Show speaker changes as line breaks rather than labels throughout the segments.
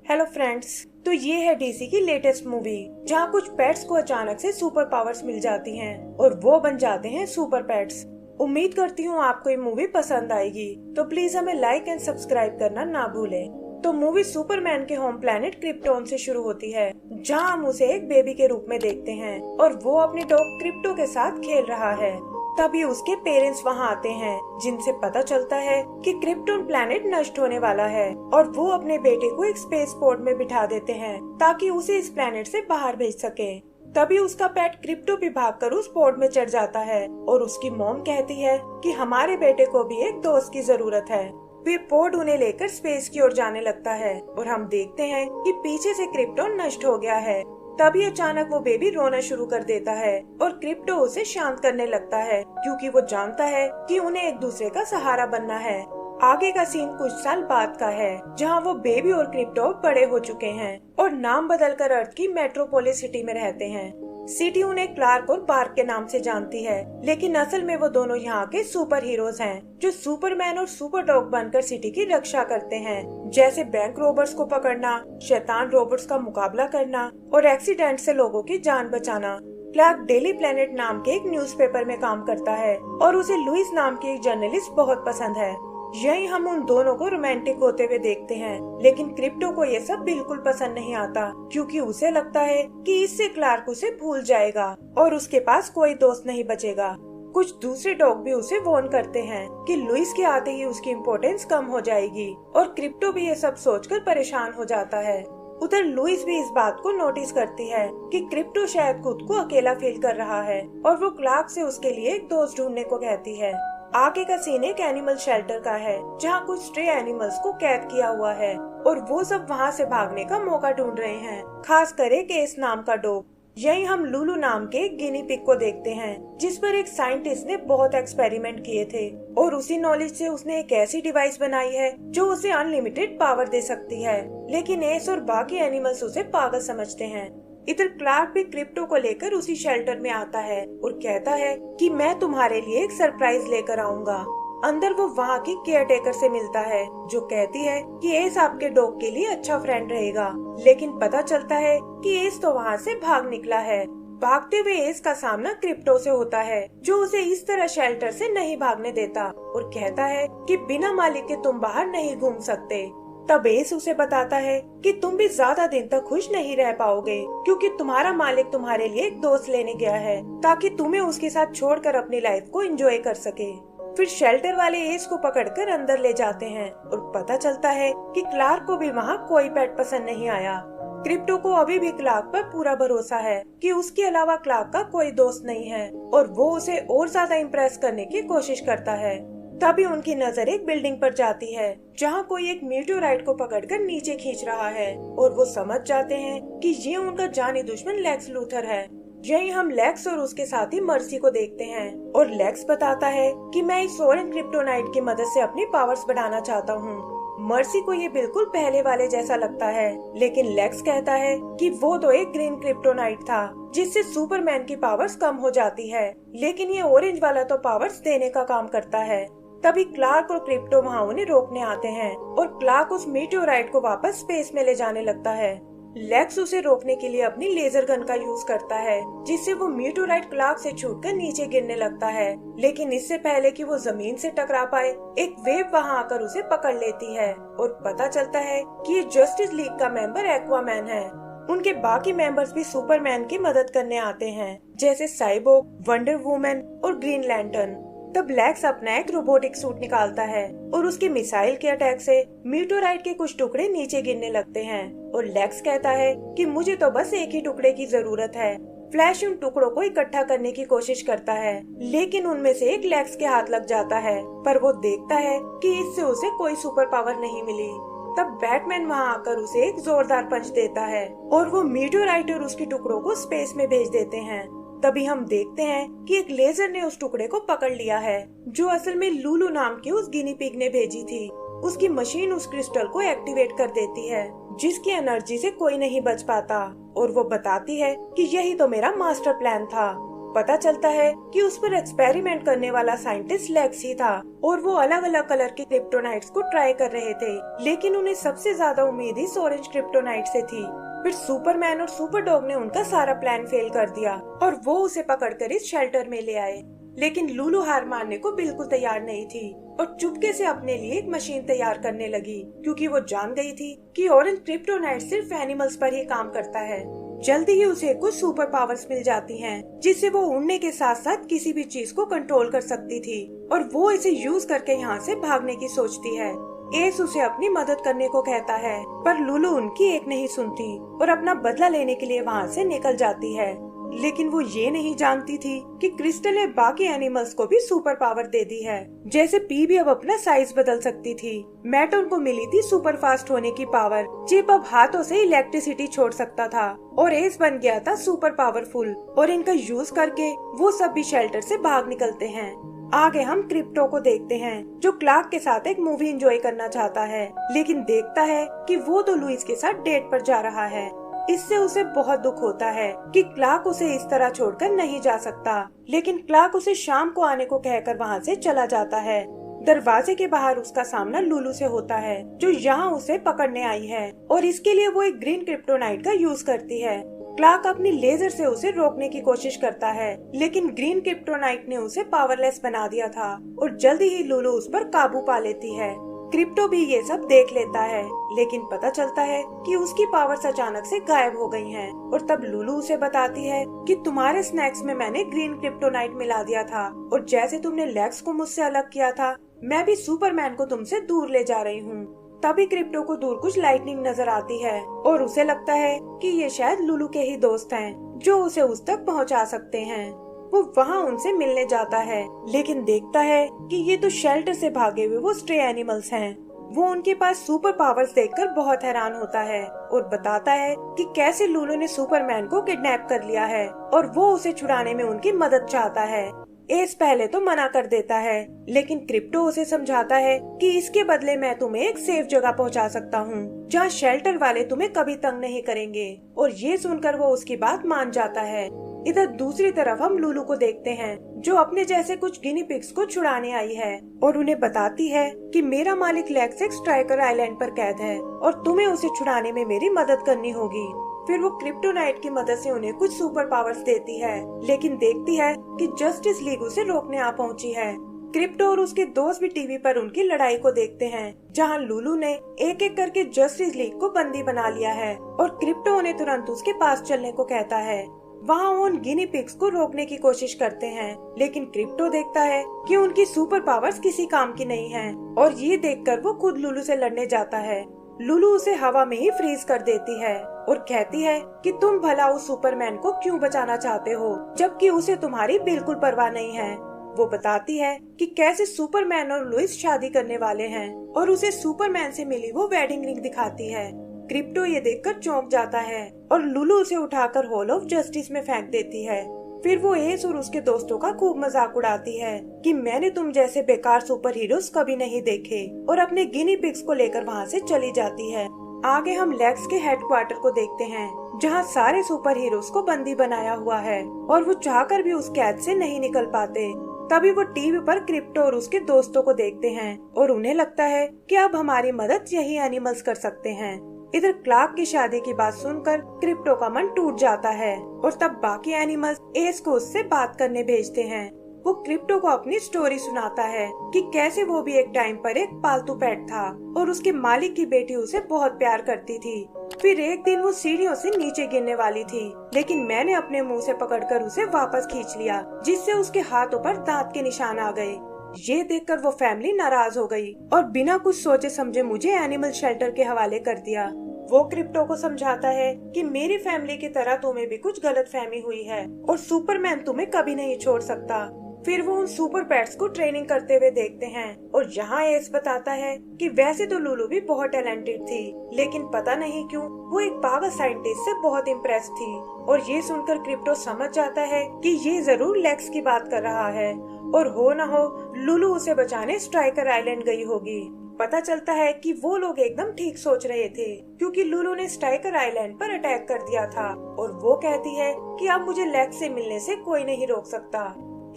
Hello friends, तो ये है डीसी की लेटेस्ट मूवी जहाँ कुछ पेट्स को अचानक से सुपर पावर्स मिल जाती हैं और वो बन जाते हैं सुपर पेट्स। उम्मीद करती हूँ आपको ये मूवी पसंद आएगी, तो प्लीज हमें लाइक एंड सब्सक्राइब करना ना भूलें। तो मूवी सुपरमैन के होम प्लेनेट क्रिप्टोन से शुरू होती है, जहाँ हम उसे एक बेबी के रूप में देखते हैं और वो अपने डॉग क्रिप्टो के साथ खेल रहा है। तभी उसके पेरेंट्स वहाँ आते हैं, जिनसे पता चलता है कि क्रिप्टोन प्लैनेट नष्ट होने वाला है और वो अपने बेटे को एक स्पेस पोर्ट में बिठा देते हैं ताकि उसे इस प्लैनेट से बाहर भेज सके। तभी उसका पेट क्रिप्टो भी भागकर उस पोर्ट में चढ़ जाता है और उसकी मॉम कहती है कि हमारे बेटे को भी एक दोस्त की जरूरत है। फिर पोर्ट उन्हें लेकर स्पेस की ओर जाने लगता है और हम देखते हैं कि पीछे से क्रिप्टोन नष्ट हो गया है। तभी अचानक वो बेबी रोना शुरू कर देता है और क्रिप्टो उसे शांत करने लगता है, क्योंकि वो जानता है कि उन्हें एक दूसरे का सहारा बनना है। आगे का सीन कुछ साल बाद का है, जहाँ वो बेबी और क्रिप्टो बड़े हो चुके हैं और नाम बदलकर अर्थ की मेट्रोपोलिस सिटी में रहते हैं। सिटी उन्हें क्लार्क और बार्क के नाम से जानती है, लेकिन असल में वो दोनों यहाँ के सुपर हीरोज हैं, जो सुपरमैन और सुपर डॉग बनकर सिटी की रक्षा करते हैं, जैसे बैंक रोबर्स को पकड़ना, शैतान रोबोट्स का मुकाबला करना और एक्सीडेंट से लोगों की जान बचाना। क्लार्क डेली प्लेनेट नाम के एक न्यूज़पेपर में काम करता है और उसे लुइस नाम की एक जर्नलिस्ट बहुत पसंद है। यही हम उन दोनों को रोमांटिक होते हुए देखते हैं, लेकिन क्रिप्टो को ये सब बिल्कुल पसंद नहीं आता, क्योंकि उसे लगता है कि इससे क्लार्क उसे भूल जाएगा और उसके पास कोई दोस्त नहीं बचेगा। कुछ दूसरे डॉग भी उसे वार्न करते हैं कि लुइस के आते ही उसकी इम्पोर्टेंस कम हो जाएगी और क्रिप्टो भी ये सब सोचकर परेशान हो जाता है। उधर लुइस भी इस बात को नोटिस करती है कि क्रिप्टो शायद खुद को अकेला फील कर रहा है और वो क्लार्क से उसके लिए एक दोस्त ढूंढने को कहती है। आगे का सीन एक एनिमल शेल्टर का है, जहाँ कुछ स्ट्रे एनिमल्स को कैद किया हुआ है और वो सब वहाँ से भागने का मौका ढूंढ रहे हैं, खास करे केस नाम का डॉग। यही हम लुलू नाम के एक गिनी पिग को देखते हैं, जिस पर एक साइंटिस्ट ने बहुत एक्सपेरिमेंट किए थे और उसी नॉलेज से उसने एक ऐसी डिवाइस बनाई है जो उसे अनलिमिटेड पावर दे सकती है, लेकिन एस और बाकी एनिमल्स उसे पागल समझते हैं। इधर क्लार्क भी क्रिप्टो को लेकर उसी शेल्टर में आता है और कहता है कि मैं तुम्हारे लिए एक सरप्राइज लेकर आऊंगा। अंदर वो वहाँ की केयर टेकर से मिलता है, जो कहती है कि एस आपके डॉग के लिए अच्छा फ्रेंड रहेगा, लेकिन पता चलता है कि एस तो वहाँ से भाग निकला है। भागते हुए एस का सामना क्रिप्टो से होता है, जो उसे इस तरह शेल्टर से नहीं भागने देता और कहता है कि बिना मालिक के तुम बाहर नहीं घूम सकते। तब एस उसे बताता है कि तुम भी ज्यादा दिन तक खुश नहीं रह पाओगे, क्योंकि तुम्हारा मालिक तुम्हारे लिए एक दोस्त लेने गया है ताकि तुम्हें उसके साथ छोड़कर अपनी लाइफ को एंजॉय कर सके। फिर शेल्टर वाले एस को पकड़कर अंदर ले जाते हैं और पता चलता है कि क्लार्क को भी वहाँ कोई पेट पसंद नहीं आया। क्रिप्टो को अभी भी क्लार्क पर पूरा भरोसा है कि उसके अलावा क्लार्क का कोई दोस्त नहीं है और वो उसे और ज्यादा इम्प्रेस करने की कोशिश करता है। तभी उनकी नजर एक बिल्डिंग पर जाती है, जहाँ कोई एक मीटियोराइट को पकड़कर नीचे खींच रहा है और वो समझ जाते हैं कि ये उनका जानी दुश्मन लेक्स लूथर है। यही हम लेक्स और उसके साथी मर्सी को देखते हैं और लेक्स बताता है कि मैं इस सोरेन क्रिप्टोनाइट की मदद से अपनी पावर्स बढ़ाना चाहता हूँ। मर्सी को ये बिल्कुल पहले वाले जैसा लगता है, लेकिन लेक्स कहता है कि वो तो एक ग्रीन क्रिप्टोनाइट था, जिससे सुपरमैन की पावर्स कम हो जाती है, लेकिन ये ऑरेंज वाला तो पावर्स देने का काम करता है। तभी क्लार्क और क्रिप्टो वहाँ उन्हें रोकने आते हैं और क्लार्क उस मीटियोराइट को वापस स्पेस में ले जाने लगता है। लेक्स उसे रोकने के लिए अपनी लेजर गन का यूज करता है, जिससे वो मीटियोराइट क्लार्क से छूटकर नीचे गिरने लगता है, लेकिन इससे पहले कि वो जमीन से टकरा पाए, एक वेव वहाँ आकर उसे पकड़ लेती है और पता चलता है कि ये जस्टिस लीग का मेंबर एक्वामैन है। उनके बाकी मेंबर्स भी सुपरमैन की मदद करने आते हैं, जैसे साइबोर्ग, वंडर वुमन और ग्रीन लैंटर्न। तब लेक्स अपना एक रोबोटिक सूट निकालता है और उसके मिसाइल के अटैक से मीटियोराइट के कुछ टुकड़े नीचे गिरने लगते हैं और लेक्स कहता है कि मुझे तो बस एक ही टुकड़े की जरूरत है। फ्लैश उन टुकड़ों को इकट्ठा करने की कोशिश करता है, लेकिन उनमें से एक लेक्स के हाथ लग जाता है, पर वो देखता है कि इससे उसे कोई सुपर पावर नहीं मिली। तब बैटमैन वहाँ आकर उसे एक जोरदार पंच देता है और वो मीटियोराइट और उसके टुकड़ों को स्पेस में भेज देते हैं। तभी हम देखते हैं कि एक लेजर ने उस टुकड़े को पकड़ लिया है, जो असल में लुलू नाम की उस गिनी पिग ने भेजी थी। उसकी मशीन उस क्रिस्टल को एक्टिवेट कर देती है, जिसकी एनर्जी से कोई नहीं बच पाता, और वो बताती है कि यही तो मेरा मास्टर प्लान था। पता चलता है कि उस पर एक्सपेरिमेंट करने वाला साइंटिस्ट लेक्स ही था और वो अलग अलग कलर के क्रिप्टोनाइट्स को ट्राई कर रहे थे, लेकिन उन्हें सबसे ज्यादा उम्मीद इस ऑरेंज क्रिप्टोनाइट से थी। फिर सुपरमैन और सुपर डॉग ने उनका सारा प्लान फेल कर दिया और वो उसे पकड़कर इस शेल्टर में ले आए। लेकिन लुलु हार मानने को बिल्कुल तैयार नहीं थी और चुपके से अपने लिए एक मशीन तैयार करने लगी, क्योंकि वो जान गई थी कि ऑरेंज क्रिप्टोनाइट सिर्फ एनिमल्स पर ही काम करता है। जल्दी ही उसे कुछ सुपर पावर्स मिल जाती हैं, जिससे वो उड़ने के साथ साथ किसी भी चीज को कंट्रोल कर सकती थी और वो इसे यूज करके यहाँ से भागने की सोचती है। एस उसे अपनी मदद करने को कहता है, पर लुलु उनकी एक नहीं सुनती और अपना बदला लेने के लिए वहाँ से निकल जाती है। लेकिन वो ये नहीं जानती थी कि क्रिस्टल ने बाकी एनिमल्स को भी सुपर पावर दे दी है। जैसे पी भी अब अपना साइज बदल सकती थी, मैटन को मिली थी सुपर फास्ट होने की पावर, चिप अब हाथों से इलेक्ट्रिसिटी छोड़ सकता था और एस बन गया था सुपर पावरफुल और इनका यूज करके वो सब भी शेल्टर से भाग निकलते हैं। आगे हम क्रिप्टो को देखते हैं, जो क्लार्क के साथ एक मूवी एंजॉय करना चाहता है, लेकिन देखता है कि वो तो लुइस के साथ डेट पर जा रहा है। इससे उसे बहुत दुख होता है कि क्लार्क उसे इस तरह छोड़कर नहीं जा सकता, लेकिन क्लार्क उसे शाम को आने को कहकर वहाँ से चला जाता है। दरवाजे के बाहर उसका सामना लुलु से होता है, जो यहाँ उसे पकड़ने आई है और इसके लिए वो एक ग्रीन क्रिप्टोनाइट का यूज करती है। क्लार्क अपनी लेजर से उसे रोकने की कोशिश करता है, लेकिन ग्रीन क्रिप्टोनाइट ने उसे पावरलेस बना दिया था और जल्दी ही लुलु उस पर काबू पा लेती है। क्रिप्टो भी ये सब देख लेता है, लेकिन पता चलता है कि उसकी पावर्स अचानक से गायब हो गई हैं और तब लुलु उसे बताती है कि तुम्हारे स्नैक्स में मैंने ग्रीन क्रिप्टोनाइट मिला दिया था और जैसे तुमने लेक्स को मुझसे अलग किया था, मैं भी सुपरमैन को तुमसे दूर ले जा रही हूँ। तभी क्रिप्टो को दूर कुछ लाइटनिंग नजर आती है और उसे लगता है कि ये शायद लुलु के ही दोस्त हैं, जो उसे उस तक पहुंचा सकते हैं। वो वहाँ उनसे मिलने जाता है, लेकिन देखता है कि ये तो शेल्टर से भागे हुए वो स्ट्रे एनिमल्स हैं। वो उनके पास सुपर पावर्स देखकर बहुत हैरान होता है और बताता है कि कैसे लुलु ने सुपरमैन को किडनैप कर लिया है और वो उसे छुड़ाने में उनकी मदद चाहता है। एस पहले तो मना कर देता है, लेकिन क्रिप्टो उसे समझाता है कि इसके बदले मैं तुम्हें एक सेफ जगह पहुंचा सकता हूं, जहां शेल्टर वाले तुम्हें कभी तंग नहीं करेंगे, और ये सुनकर वो उसकी बात मान जाता है। इधर दूसरी तरफ हम लुलु को देखते हैं, जो अपने जैसे कुछ गिनी पिग्स को छुड़ाने आई है और उन्हें बताती है कि मेरा मालिक लेक्स एक स्ट्राइकर आइलैंड पर कैद है और तुम्हें उसे छुड़ाने में मेरी मदद करनी होगी। फिर वो क्रिप्टोनाइट की मदद से उन्हें कुछ सुपर पावर्स देती है, लेकिन देखती है कि जस्टिस लीग उसे रोकने आ पहुंची है। क्रिप्टो और उसके दोस्त भी टीवी पर उनकी लड़ाई को देखते हैं, जहां लुलु ने एक एक करके जस्टिस लीग को बंदी बना लिया है और क्रिप्टो उन्हें तुरंत उसके पास चलने को कहता है। वहाँ उन गिनी पिग्स को रोकने की कोशिश करते हैं, लेकिन क्रिप्टो देखता है कि उनकी सुपर पावर्स किसी काम की नहीं हैं और ये देखकर वो खुद लुलु से लड़ने जाता है। लुलु उसे हवा में ही फ्रीज कर देती है और कहती है कि तुम भला उस सुपरमैन को क्यों बचाना चाहते हो, जबकि उसे तुम्हारी बिल्कुल परवाह नहीं है। वो बताती है कि कैसे सुपरमैन और लुइस शादी करने वाले हैं और उसे सुपरमैन से मिली वो वेडिंग रिंग दिखाती है। क्रिप्टो ये देखकर चौंक जाता है और लुलु उसे उठाकर हॉल ऑफ जस्टिस में फेंक देती है। फिर वो एस और उसके दोस्तों का खूब मजाक उड़ाती है कि मैंने तुम जैसे बेकार सुपर हीरोज कभी नहीं देखे और अपने गिनी पिग्स को लेकर वहाँ से चली जाती है। आगे हम लेक्स के हेडक्वार्टर को देखते हैं, जहाँ सारे सुपर हीरोज को बंदी बनाया हुआ है और वो चाहकर भी उस कैद से नहीं निकल पाते। तभी वो टीवी पर क्रिप्टो और उसके दोस्तों को देखते हैं और उन्हें लगता है कि अब हमारी मदद यही एनिमल्स कर सकते हैं। इधर क्लार्क की शादी की बात सुनकर क्रिप्टो का मन टूट जाता है और तब बाकी एनिमल्स एस को उससे बात करने भेजते हैं। वो क्रिप्टो को अपनी स्टोरी सुनाता है कि कैसे वो भी एक टाइम पर एक पालतू पेट था और उसके मालिक की बेटी उसे बहुत प्यार करती थी। फिर एक दिन वो सीढ़ियों से नीचे गिरने वाली थी, लेकिन मैंने अपने मुंह से पकड़कर उसे वापस खींच लिया, जिससे उसके हाथों पर दांत के निशान आ गए। ये देखकर वो फैमिली नाराज हो गई और बिना कुछ सोचे समझे मुझे एनिमल शेल्टर के हवाले कर दिया। वो क्रिप्टो को समझाता है कि मेरी फैमिली की तरह तुम्हें भी कुछ गलतफहमी हुई है और सुपरमैन तुम्हें कभी नहीं छोड़ सकता। फिर वो उन सुपर पेट्स को ट्रेनिंग करते हुए देखते हैं और यहाँ एस बताता है कि वैसे तो लुलु भी बहुत टैलेंटेड थी, लेकिन पता नहीं क्यों वो एक पागल साइंटिस्ट से बहुत इम्प्रेस थी। और ये सुनकर क्रिप्टो समझ जाता है कि ये जरूर लेक्स की बात कर रहा है और हो न हो लुलु उसे बचाने स्ट्राइकर आइलैंड गई होगी। पता चलता है कि वो लोग एकदम ठीक सोच रहे थे, क्योंकि लुलू ने स्ट्राइकर आइलैंड पर अटैक कर दिया था और वो कहती है कि अब मुझे लेक्स से मिलने से कोई नहीं रोक सकता।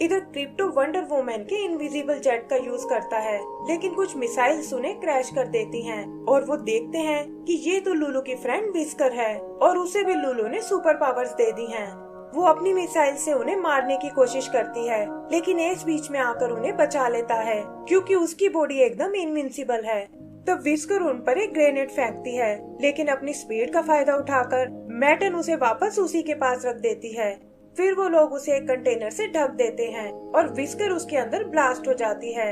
इधर क्रिप्टो वंडर वुमन के इनविजिबल जेट का यूज करता है, लेकिन कुछ मिसाइल्स उन्हें क्रैश कर देती हैं और वो देखते हैं कि ये तो लुलू की फ्रेंड विस्कर है और उसे भी लुलू ने सुपर पावर्स दे दी हैं। वो अपनी मिसाइल से उन्हें मारने की कोशिश करती है, लेकिन एस बीच में आकर उन्हें बचा लेता है, क्योंकि उसकी बॉडी एकदम इनविंसिबल है। तब विस्कर उन पर एक ग्रेनेड फेंकती है, लेकिन अपनी स्पीड का फायदा उठाकर मैटन उसे वापस उसी के पास रख देती है। फिर वो लोग उसे एक कंटेनर से ढक देते हैं और विस्कर उसके अंदर ब्लास्ट हो जाती है।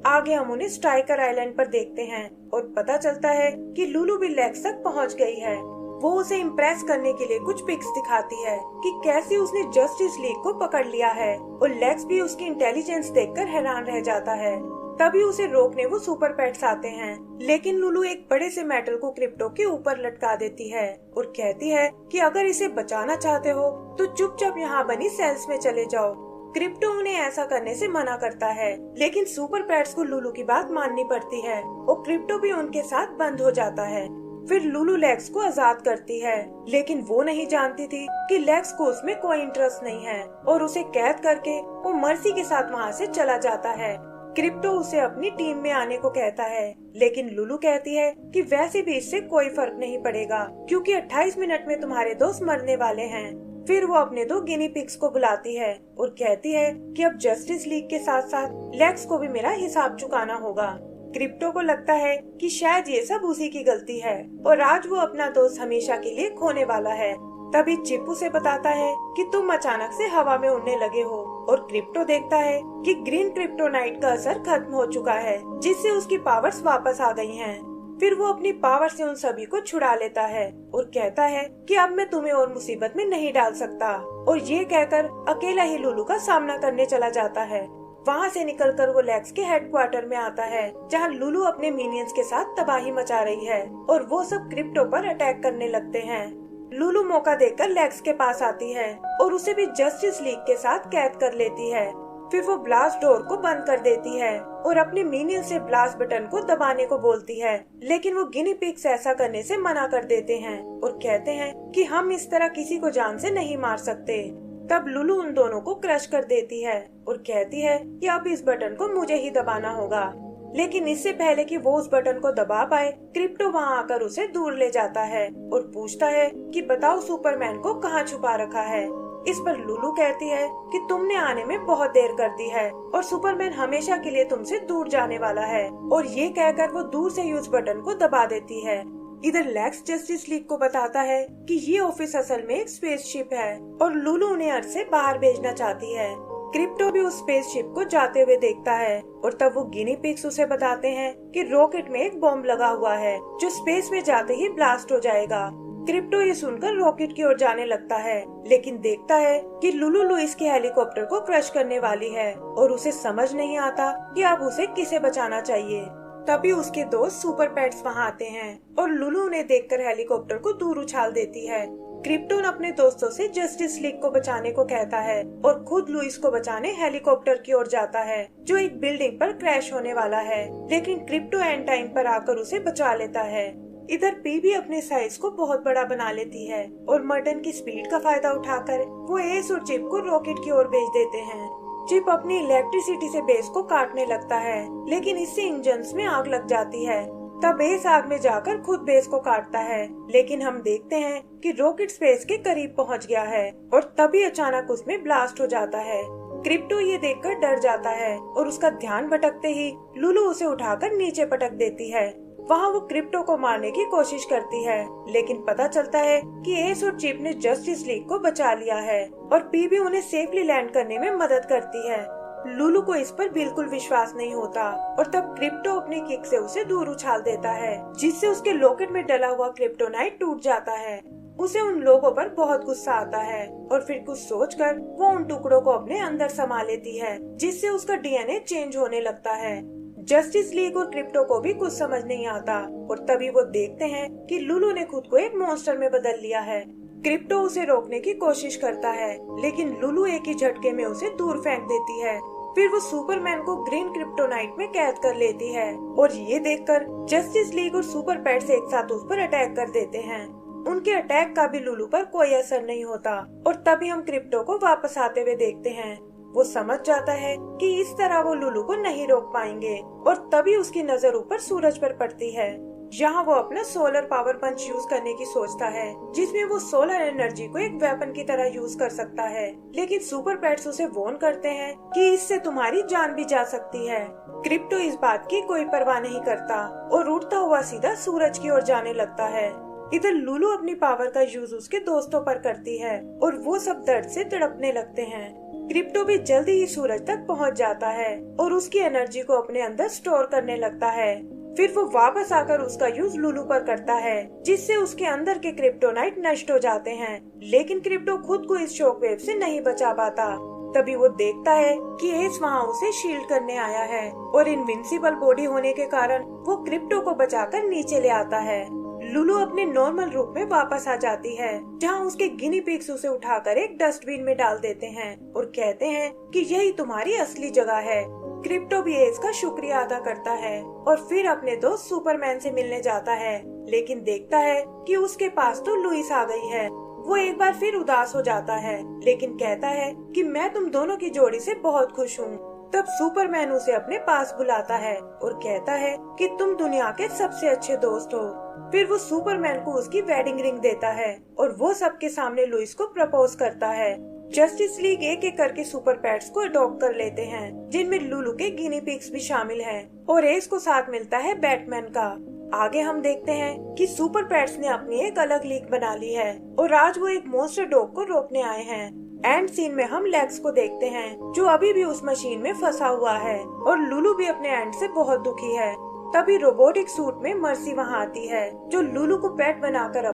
आगे हम उन्हें स्ट्राइकर आइलैंड पर देखते हैं और पता चलता है कि लुलू भी लेक्स तक पहुंच गई है। वो उसे इम्प्रेस करने के लिए कुछ पिक्स दिखाती है कि कैसे उसने जस्टिस लीग को पकड़ लिया है और लेक्स भी उसकी इंटेलिजेंस देखकर हैरान रह जाता है। तभी उसे रोकने वो सुपर पेट्स आते हैं, लेकिन लुलू एक बड़े से मेटल को क्रिप्टो के ऊपर लटका देती है और कहती है कि अगर इसे बचाना चाहते हो तो चुपचाप यहाँ बनी सेल्स में चले जाओ। क्रिप्टो उन्हें ऐसा करने से मना करता है, लेकिन सुपर पेट्स को लुलू की बात माननी पड़ती है और क्रिप्टो भी उनके साथ बंद हो जाता है। फिर लुलू लेक्स को आजाद करती है, लेकिन वो नहीं जानती थी कि लेक्स को उसमें कोई इंटरेस्ट नहीं है और उसे कैद करके वो मर्सी के साथ वहाँ से चला जाता है। क्रिप्टो उसे अपनी टीम में आने को कहता है, लेकिन लुलू कहती है कि वैसे भी इससे कोई फर्क नहीं पड़ेगा, क्योंकि 28 मिनट में तुम्हारे दोस्त मरने वाले हैं। फिर वो अपने 2 गिनी पिग्स को बुलाती है और कहती है कि अब जस्टिस लीग के साथ साथ लेक्स को भी मेरा हिसाब चुकाना होगा। क्रिप्टो को लगता है कि शायद ये सब उसी की गलती है और आज वो अपना दोस्त हमेशा के लिए खोने वाला है। तभी चिप उसे बताता है कि तुम अचानक से हवा में उड़ने लगे हो और क्रिप्टो देखता है कि ग्रीन क्रिप्टोनाइट का असर खत्म हो चुका है, जिससे उसकी पावर्स वापस आ गई हैं। फिर वो अपनी पावर से उन सभी को छुड़ा लेता है और कहता है कि अब मैं तुम्हें और मुसीबत में नहीं डाल सकता, और ये कहकर अकेला ही लुलू का सामना करने चला जाता है। वहाँ से निकलकर वो लेक्स के हेडक्वार्टर में आता है, जहाँ लुलू अपने मिनियंस के साथ तबाही मचा रही है और वो सब क्रिप्टो पर अटैक करने लगते हैं। लुलू मौका देखकर लेक्स के पास आती है और उसे भी जस्टिस लीग के साथ कैद कर लेती है। फिर वो ब्लास्ट डोर को बंद कर देती है और अपने मिनियन से ब्लास्ट बटन को दबाने को बोलती है, लेकिन वो गिनी पिग्स ऐसा करने से मना कर देते हैं और कहते हैं कि हम इस तरह किसी को जान से नहीं मार सकते। तब लुलू उन दोनों को क्रश कर देती है और कहती है कि अब इस बटन को मुझे ही दबाना होगा। लेकिन इससे पहले कि वो उस बटन को दबा पाए, क्रिप्टो वहाँ आकर उसे दूर ले जाता है और पूछता है कि बताओ सुपरमैन को कहाँ छुपा रखा है। इस पर लुलू कहती है कि तुमने आने में बहुत देर कर दी है और सुपरमैन हमेशा के लिए तुमसे दूर जाने वाला है, और ये कहकर वो दूर से ही उस बटन को दबा देती है। इधर लेक्स जस्टिस लीग को बताता है कि ये ऑफिस असल में एक स्पेसशिप है और लुलू उन्हें अर्थ से बाहर भेजना चाहती है। क्रिप्टो भी उस स्पेसशिप को जाते हुए देखता है और तब वो गिनी पिग्स उसे बताते हैं कि रॉकेट में एक बॉम्ब लगा हुआ है जो स्पेस में जाते ही ब्लास्ट हो जाएगा। क्रिप्टो ये सुनकर रॉकेट की ओर जाने लगता है, लेकिन देखता है कि लुलू लुइस के हेलीकॉप्टर को क्रश करने वाली है और उसे समझ नहीं आता कि अब उसे किसे बचाना चाहिए। तभी उसके दोस्त सुपर पेट्स वहाँ आते हैं और लुलू उन्हें देखकर हेलीकॉप्टर को दूर उछाल देती है। क्रिप्टो अपने दोस्तों से जस्टिस लीग को बचाने को कहता है और खुद लुइस को बचाने हेलीकॉप्टर की ओर जाता है जो एक बिल्डिंग पर क्रैश होने वाला है, लेकिन क्रिप्टो एंड टाइम पर आकर उसे बचा लेता है। इधर पी भी अपने साइज को बहुत बड़ा बना लेती है और मर्टन की स्पीड का फायदा उठाकर वो एस और चिप को रॉकेट की ओर भेज देते हैं। चिप अपनी इलेक्ट्रिसिटी से बेस को काटने लगता है, लेकिन इससे इंजन्स में आग लग जाती है। तब बेस आग में जाकर खुद बेस को काटता है, लेकिन हम देखते हैं कि रॉकेट स्पेस के करीब पहुंच गया है और तभी अचानक उसमें ब्लास्ट हो जाता है। क्रिप्टो ये देखकर डर जाता है और उसका ध्यान भटकते ही लुलू उसे उठाकर नीचे पटक देती है। वहाँ वो क्रिप्टो को मारने की कोशिश करती है, लेकिन पता चलता है कि एस और चिप ने जस्टिस लीग को बचा लिया है और पी भी उन्हें सेफली लैंड करने में मदद करती है। लुलू को इस पर बिल्कुल विश्वास नहीं होता और तब क्रिप्टो अपनी किक से उसे दूर उछाल देता है, जिससे उसके लॉकेट में डला हुआ क्रिप्टोनाइट टूट जाता है। उसे उन लोगों पर बहुत गुस्सा आता है और फिर कुछ सोचकर वो उन टुकड़ों को अपने अंदर समा लेती है, जिससे उसका डीएनए चेंज होने लगता है। जस्टिस लीग और क्रिप्टो को भी कुछ समझ नहीं आता और तभी वो देखते हैं कि लुलू ने खुद को एक मॉन्स्टर में बदल लिया है। क्रिप्टो उसे रोकने की कोशिश करता है, लेकिन लुलू एक ही झटके में उसे दूर फेंक देती है। फिर वो सुपरमैन को ग्रीन क्रिप्टोनाइट में कैद कर लेती है और ये देखकर जस्टिस लीग और सुपर पेट्स एक साथ उस पर अटैक कर देते हैं। उनके अटैक का भी लुलू पर कोई असर नहीं होता और तभी हम क्रिप्टो को वापस आते हुए देखते हैं। वो समझ जाता है कि इस तरह वो लुलू को नहीं रोक पाएंगे और तभी उसकी नजर ऊपर सूरज पर पड़ती है। यहाँ वो अपना सोलर पावर पंच यूज करने की सोचता है, जिसमें वो सोलर एनर्जी को एक वेपन की तरह यूज कर सकता है। लेकिन सुपर पेट्स उसे वार्न करते हैं कि इससे तुम्हारी जान भी जा सकती है। क्रिप्टो इस बात की कोई परवाह नहीं करता और उड़ता हुआ सीधा सूरज की ओर जाने लगता है। इधर लुलू अपनी पावर का यूज उसके दोस्तों पर करती है और वो सब दर्द से तड़पने लगते हैं। क्रिप्टो भी जल्दी ही सूरज तक पहुंच जाता है और उसकी एनर्जी को अपने अंदर स्टोर करने लगता है। फिर वो वापस आकर उसका यूज लुलू पर करता है, जिससे उसके अंदर के क्रिप्टोनाइट नष्ट हो जाते हैं। लेकिन क्रिप्टो खुद को इस शॉक वेव से नहीं बचा पाता। तभी वो देखता है कि एस वहाँ उसे शील्ड करने आया है और इनविंसिबल बॉडी होने के कारण वो क्रिप्टो को बचाकर नीचे ले आता है। लुलू अपने नॉर्मल रूप में वापस आ जाती है, जहाँ उसके गिनी पिग्स उसे उठाकर एक डस्टबिन में डाल देते हैं और कहते हैं कि यही तुम्हारी असली जगह है। क्रिप्टो भी एस का शुक्रिया अदा करता है और फिर अपने दोस्त सुपरमैन से मिलने जाता है, लेकिन देखता है कि उसके पास तो लुइस आ गई है। वो एक बार फिर उदास हो जाता है, लेकिन कहता है कि मैं तुम दोनों की जोड़ी से बहुत खुश हूँ। तब सुपरमैन उसे अपने पास बुलाता है और कहता है कि तुम दुनिया के सबसे अच्छे दोस्त हो। फिर वो सुपरमैन को उसकी वेडिंग रिंग देता है और वो सबके सामने लुइस को प्रपोज करता है। जस्टिस लीग एक एक करके सुपर पेट्स को अडॉप्ट कर लेते हैं, जिनमें लुलू के गिनी पिग्स भी शामिल हैं और एस को साथ मिलता है बैटमैन का। आगे हम देखते हैं कि सुपर पेट्स ने अपनी एक अलग लीग बना ली है और आज वो एक मॉन्स्टर डॉग को रोकने आए हैं। एंड सीन में हम लेग्स को देखते हैं, जो अभी भी उस मशीन में फंसा हुआ है और लुलू भी अपने एंड से बहुत दुखी है। तभी रोबोटिक सूट में मर्सी वहाँ आती है, जो लुलू को पेट बनाकर